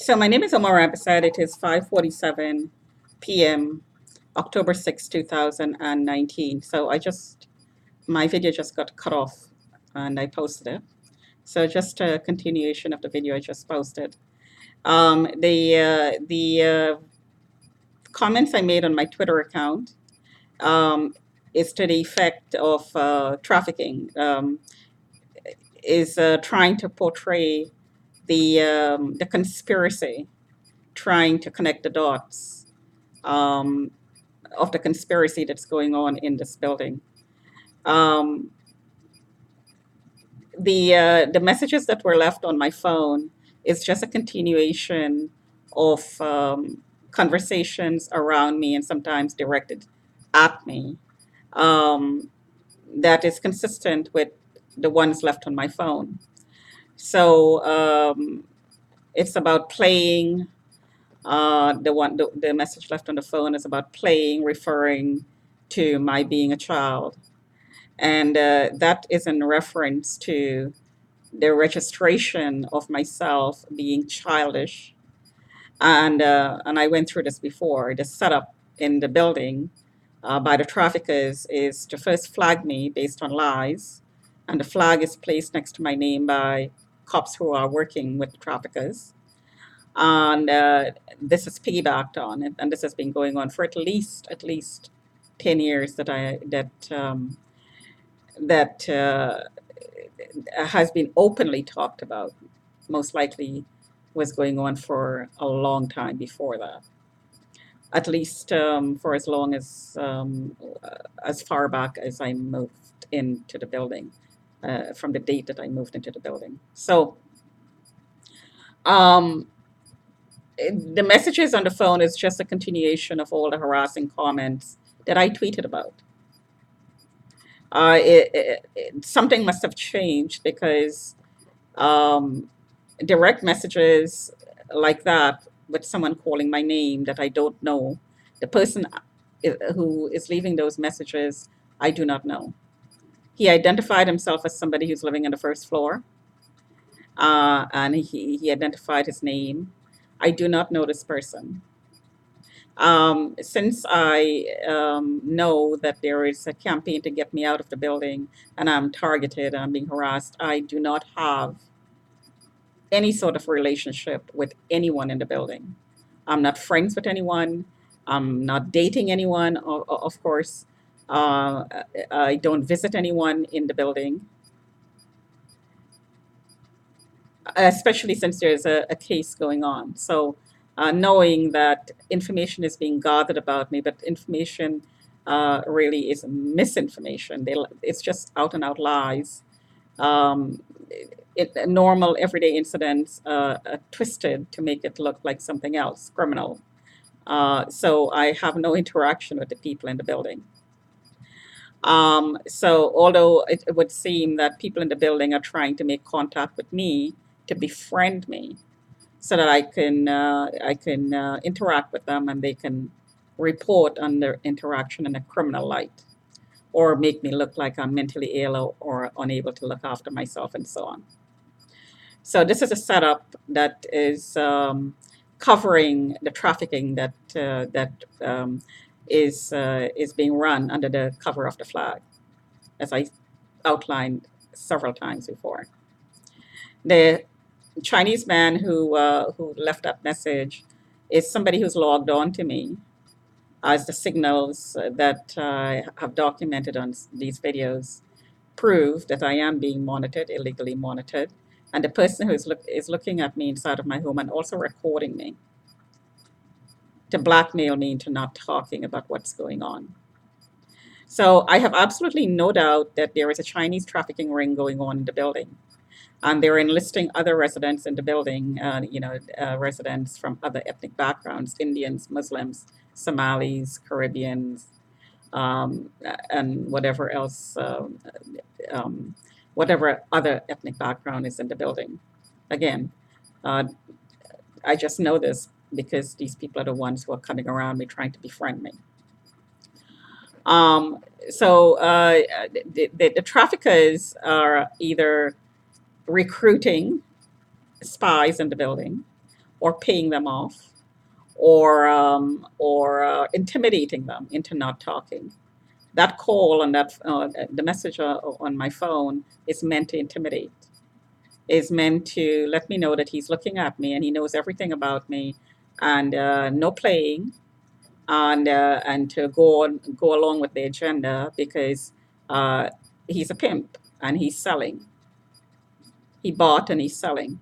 So my name is Omar Abasad. It is 5:47 p.m., October 6, 2019. So my video just got cut off and I posted it. So just a continuation of the video I just posted. The comments I made on my Twitter account um, is to the effect of trafficking, is trying to portray the conspiracy, trying to connect the dots um, of the conspiracy that's going on in this building. Um, the messages that were left on my phone is just a continuation of conversations around me and sometimes directed at me um, that is consistent with the ones left on my phone. So it's about playing. The message left on the phone is about playing, referring to my being a child, and that is in reference to the registration of myself being childish. And I went through this before. The setup in the building by the traffickers is to first flag me based on lies, and the flag is placed next to my name by cops who are working with the traffickers. And this is piggybacked on it, and this has been going on for at least 10 years that has been openly talked about. Most likely was going on for a long time before that, at least for as far back as I moved into the building, from the date that I moved into the building. So um, the messages on the phone is just a continuation of all the harassing comments that I tweeted about. Something must have changed because um, direct messages like that with someone calling my name that I don't know, the person who is leaving those messages, I do not know. He identified himself as somebody who's living on the first floor, and he identified his name. I do not know this person. Since I know that there is a campaign to get me out of the building and I'm targeted and I'm being harassed, I do not have any sort of relationship with anyone in the building. I'm not friends with anyone. I'm not dating anyone, of course. Uh, I don't visit anyone in the building, especially since there's a case going on. So, knowing that information is being gathered about me, but information really is misinformation. It's just out and out lies. Um, Normal everyday incidents twisted to make it look like something else, criminal. So I have no interaction with the people in the building. So although it would seem that people in the building are trying to make contact with me to befriend me, so that I can interact with them and they can report on their interaction in a criminal light, or make me look like I'm mentally ill or unable to look after myself and so on. So this is a setup that is covering the trafficking that is being run under the cover of the flag, as I outlined several times before. The Chinese man who left that message is somebody who's logged on to me, as the signals that I have documented on these videos prove that I am being monitored, illegally monitored, and the person who is looking at me inside of my home and also recording me to blackmail me into not talking about what's going on. So I have absolutely no doubt that there is a Chinese trafficking ring going on in the building. And they're enlisting other residents in the building, residents from other ethnic backgrounds, Indians, Muslims, Somalis, Caribbeans, and um, whatever other ethnic background is in the building. Again, uh, I just know this because these people are the ones who are coming around me trying to befriend me. Um, so the traffickers are either recruiting spies in the building, or paying them off or intimidating them into not talking. That call and that the message on my phone is meant to intimidate, is meant to let me know that he's looking at me and he knows everything about me, and no playing, and to go along with the agenda because uh, he's a pimp and he's selling. He bought and he's selling.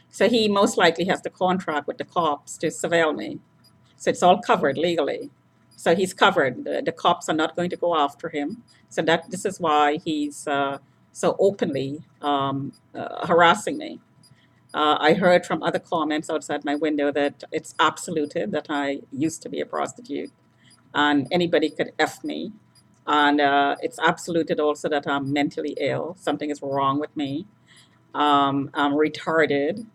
So he most likely has the contract with the cops to surveil me. So it's all covered legally. So he's covered. The cops are not going to go after him. So that this is why he's so openly harassing me. I heard from other comments outside my window that it's absoluted that I used to be a prostitute and anybody could F me. And it's absoluted also that I'm mentally ill. Something is wrong with me. I'm retarded,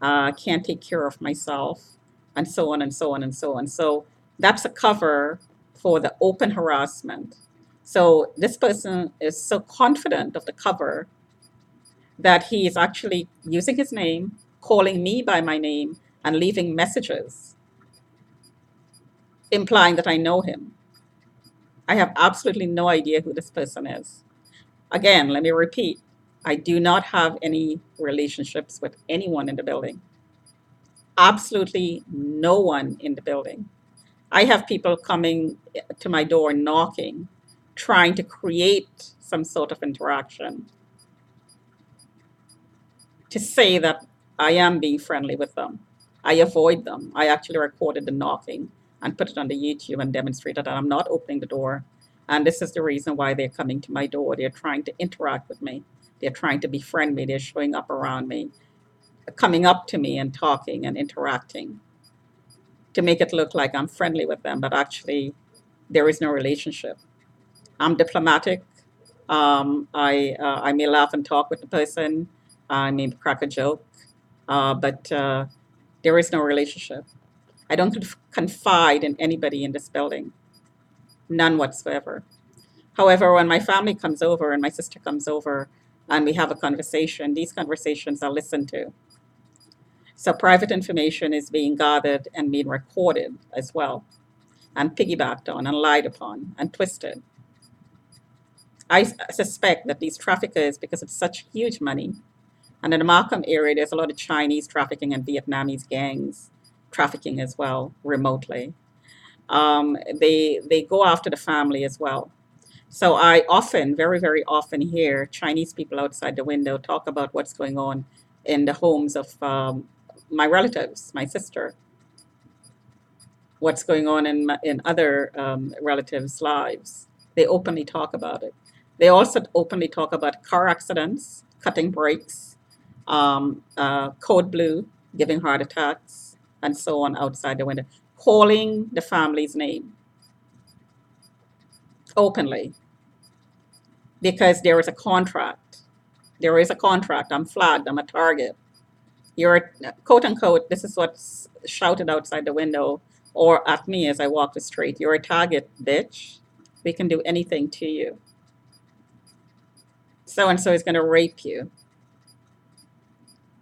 can't take care of myself, and so on and so on and so on. So that's a cover for the open harassment. So this person is so confident of the cover that he is actually using his name, calling me by my name, and leaving messages implying that I know him. I have absolutely no idea who this person is. Again, let me repeat, I do not have any relationships with anyone in the building. Absolutely no one in the building. I have people coming to my door knocking, trying to create some sort of interaction to say that I am being friendly with them. I avoid them. I actually recorded the knocking and put it on the YouTube and demonstrated that I'm not opening the door. And this is the reason why they're coming to my door. They're trying to interact with me. They're trying to befriend me. They're showing up around me, coming up to me and talking and interacting to make it look like I'm friendly with them, but actually there is no relationship. I'm diplomatic. I may laugh and talk with the person. I may crack a joke, but there is no relationship. I don't confide in anybody in this building, none whatsoever. However, when my family comes over and my sister comes over and we have a conversation, these conversations are listened to. So private information is being gathered and being recorded as well, and piggybacked on and lied upon and twisted. I suspect that these traffickers, because it's such huge money, and in the Markham area, there's a lot of Chinese trafficking and Vietnamese gangs trafficking as well, remotely. They go after the family as well. So I often, very, very often hear Chinese people outside the window talk about what's going on in the homes of my relatives, my sister, what's going on in other relatives' lives. They openly talk about it. They also openly talk about car accidents, cutting brakes, code blue, giving heart attacks, and so on outside the window, calling the family's name openly because there is a contract. There is a contract. I'm flagged. I'm a target. You're quote unquote, this is what's shouted outside the window or at me as I walk the street. You're a target, bitch. We can do anything to you. So and so is going to rape you.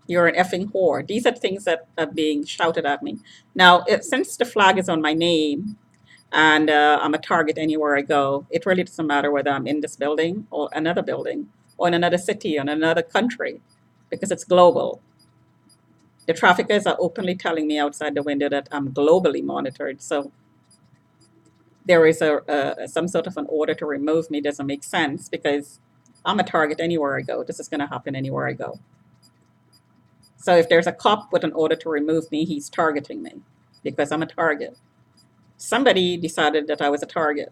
You're an effing whore. These are things that are being shouted at me. Now, since the flag is on my name and I'm a target anywhere I go, it really doesn't matter whether I'm in this building or another building or in another city or in another country because it's global. The traffickers are openly telling me outside the window that I'm globally monitored. So there is some sort of an order to remove me. Doesn't make sense because I'm a target anywhere I go. This is going to happen anywhere I go. So if there's a cop with an order to remove me, he's targeting me because I'm a target. Somebody decided that I was a target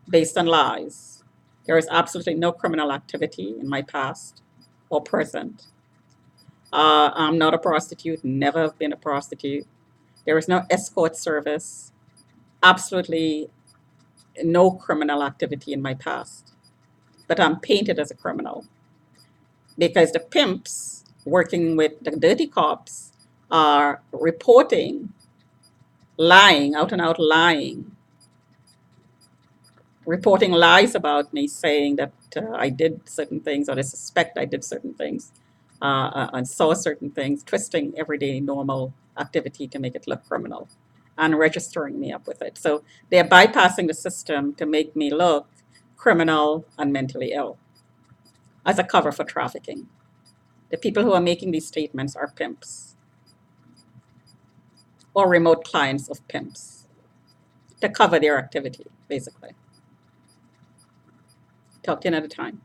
based on lies. There is absolutely no criminal activity in my past or present. I'm not a prostitute, never have been a prostitute. There is no escort service, absolutely no criminal activity in my past. But I'm painted as a criminal because the pimps working with the dirty cops are reporting, lying, out and out lying, reporting lies about me, saying that I did certain things or they suspect I did certain things. and saw certain things, twisting everyday normal activity to make it look criminal and registering me up with it. So they're bypassing the system to make me look criminal and mentally ill as a cover for trafficking. The people who are making these statements are pimps or remote clients of pimps to cover their activity, basically. Talk to you another time.